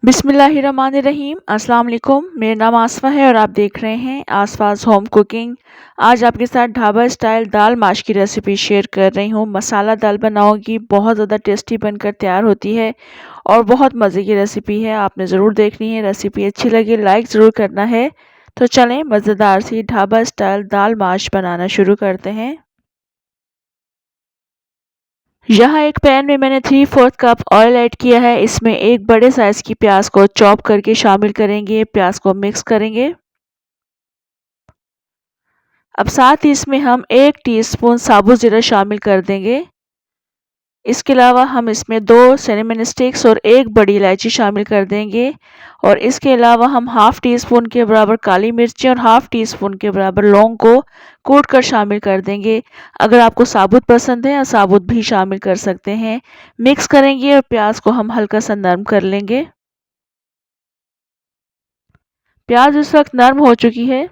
बिस्मिल्लाहिर्रहमानिर्रहीम। अस्सलाम वालेकुम। मेरा नाम आसफ़ा है और आप देख रहे हैं आसफ़ाज़ होम कुकिंग। आज आपके साथ ढाबा स्टाइल दाल माश की रेसिपी शेयर कर रही हूँ। मसाला दाल बनाऊंगी, बहुत ज़्यादा टेस्टी बनकर तैयार होती है और बहुत मज़े की रेसिपी है। आपने ज़रूर देखनी है। रेसिपी अच्छी लगे लाइक ज़रूर करना है। तो चलें मज़ेदार सी ढाबा स्टाइल दाल माश बनाना शुरू करते हैं। यहाँ एक पैन में मैंने 3/4 कप ऑयल ऐड किया है। इसमें एक बड़े साइज़ की प्याज को चॉप करके शामिल करेंगे। प्याज को मिक्स करेंगे। अब साथ ही इसमें हम 1 टीस्पून साबुत ज़ीरा शामिल कर देंगे। इसके अलावा हम इसमें 2 सिनेमन स्टिक्स और 1 बड़ी इलायची शामिल कर देंगे और इसके अलावा हम हाफ़ टी स्पून के बराबर काली मिर्ची और हाफ़ टी स्पून के बराबर लौंग को कूट कर शामिल कर देंगे। अगर आपको साबुत पसंद है या साबुत भी शामिल कर सकते हैं। मिक्स करेंगे और प्याज को हम हल्का सा नरम कर लेंगे। प्याज इस वक्त नरम हो चुकी है।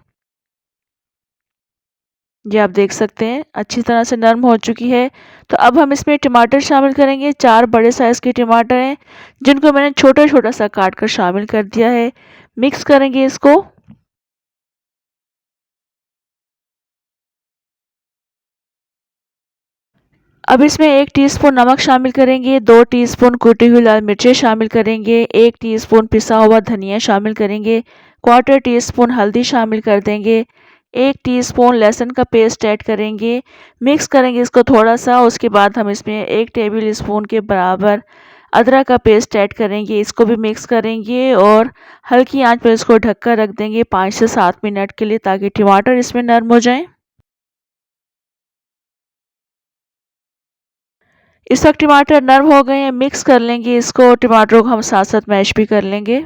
ये आप देख सकते हैं अच्छी तरह से नरम हो चुकी है। तो अब हम इसमें टमाटर शामिल करेंगे। 4 बड़े साइज़ के टमाटर हैं जिनको मैंने छोटा-छोटा सा काट कर शामिल कर दिया है। मिक्स करेंगे इसको। अब इसमें 1 टीस्पून नमक शामिल करेंगे, 2 टीस्पून कुटी हुई लाल मिर्चें शामिल करेंगे, 1 टीस्पून पिसा हुआ धनिया शामिल करेंगे, क्वार्टर टीस्पून हल्दी शामिल कर देंगे, 1 टीस्पून लहसुन का पेस्ट ऐड करेंगे। मिक्स करेंगे इसको थोड़ा सा। उसके बाद हम इसमें 1 टेबल स्पून के बराबर अदरक का पेस्ट ऐड करेंगे। इसको भी मिक्स करेंगे और हल्की आंच पर इसको ढककर रख देंगे 5 से 7 मिनट के लिए, ताकि टमाटर इसमें नरम हो जाएं। इस वक्त टमाटर नरम हो गए हैं। मिक्स कर लेंगे इसको। टमाटरों को हम साथ साथ मैश भी कर लेंगे।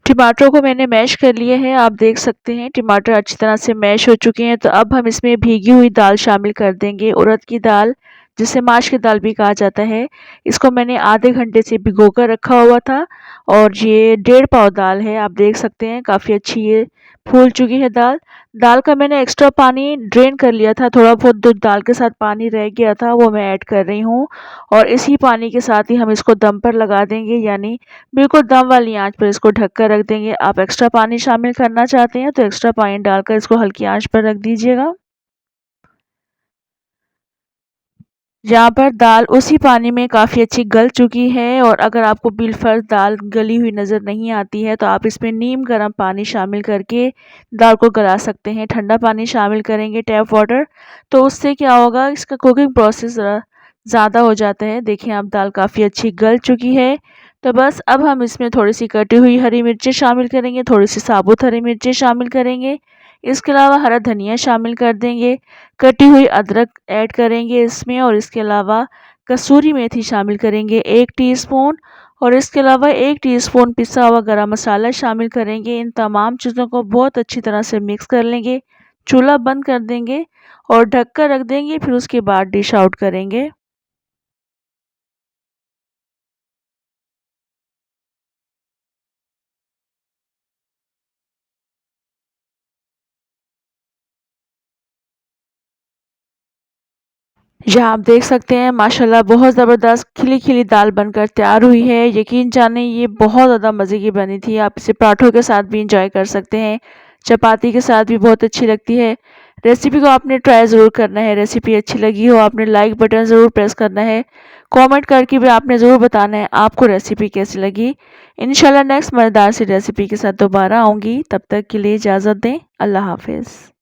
टमाटरों को मैंने मैश कर लिया है। आप देख सकते हैं टमाटर अच्छी तरह से मैश हो चुके हैं। तो अब हम इसमें भीगी हुई दाल शामिल कर देंगे। उड़द की दाल, जिसे माश की दाल भी कहा जाता है। इसको मैंने आधे घंटे से भिगो कर रखा हुआ था और ये 1.5 पाव दाल है। आप देख सकते हैं काफ़ी अच्छी ये फूल चुकी है दाल। दाल का मैंने एक्स्ट्रा पानी ड्रेन कर लिया था। थोड़ा बहुत जो दाल के साथ पानी रह गया था वो मैं ऐड कर रही हूँ और इसी पानी के साथ ही हम इसको दम पर लगा देंगे, यानी बिल्कुल दम वाली आंच पर इसको ढककर रख देंगे। आप एक्स्ट्रा पानी शामिल करना चाहते हैं तो एक्स्ट्रा पानी डालकर इसको हल्की आंच पर रख दीजिएगा। यहाँ पर दाल उसी पानी में काफ़ी अच्छी गल चुकी है और अगर आपको बिलफर्ज दाल गली हुई नज़र नहीं आती है तो आप इसमें नीम गर्म पानी शामिल करके दाल को गला सकते हैं। ठंडा पानी शामिल करेंगे टैप वाटर, तो उससे क्या होगा, इसका कुकिंग प्रोसेस ज़्यादा हो जाता है। देखिए आप दाल काफ़ी अच्छी गल चुकी है। तो बस अब हम इसमें थोड़ी सी कटी हुई हरी मिर्चें शामिल करेंगे, थोड़ी सी साबुत हरी मिर्चें शामिल करेंगे। इसके अलावा हरा धनिया शामिल कर देंगे। कटी हुई अदरक ऐड करेंगे इसमें और इसके अलावा कसूरी मेथी शामिल करेंगे 1 टीस्पून और इसके अलावा 1 टीस्पून पिसा हुआ गरम मसाला शामिल करेंगे। इन तमाम चीज़ों को बहुत अच्छी तरह से मिक्स कर लेंगे। चूल्हा बंद कर देंगे और ढककर रख देंगे। फिर उसके बाद डिश आउट करेंगे। यहाँ आप देख सकते हैं माशाल्लाह बहुत ज़बरदस्त खिली-खिली दाल बनकर तैयार हुई है। यकीन जाने ये बहुत ज़्यादा मज़े की बनी थी। आप इसे पराठों के साथ भी एंजॉय कर सकते हैं, चपाती के साथ भी बहुत अच्छी लगती है। रेसिपी को आपने ट्राई ज़रूर करना है। रेसिपी अच्छी लगी हो आपने लाइक बटन ज़रूर प्रेस करना है। कमेंट करके भी आपने ज़रूर बताना है आपको रेसिपी कैसी लगी। इंशाल्लाह नेक्स्ट मज़ेदार सी रेसिपी के साथ दोबारा आऊँगी। तब तक के लिए इजाज़त दें। अल्लाह हाफ़िज़।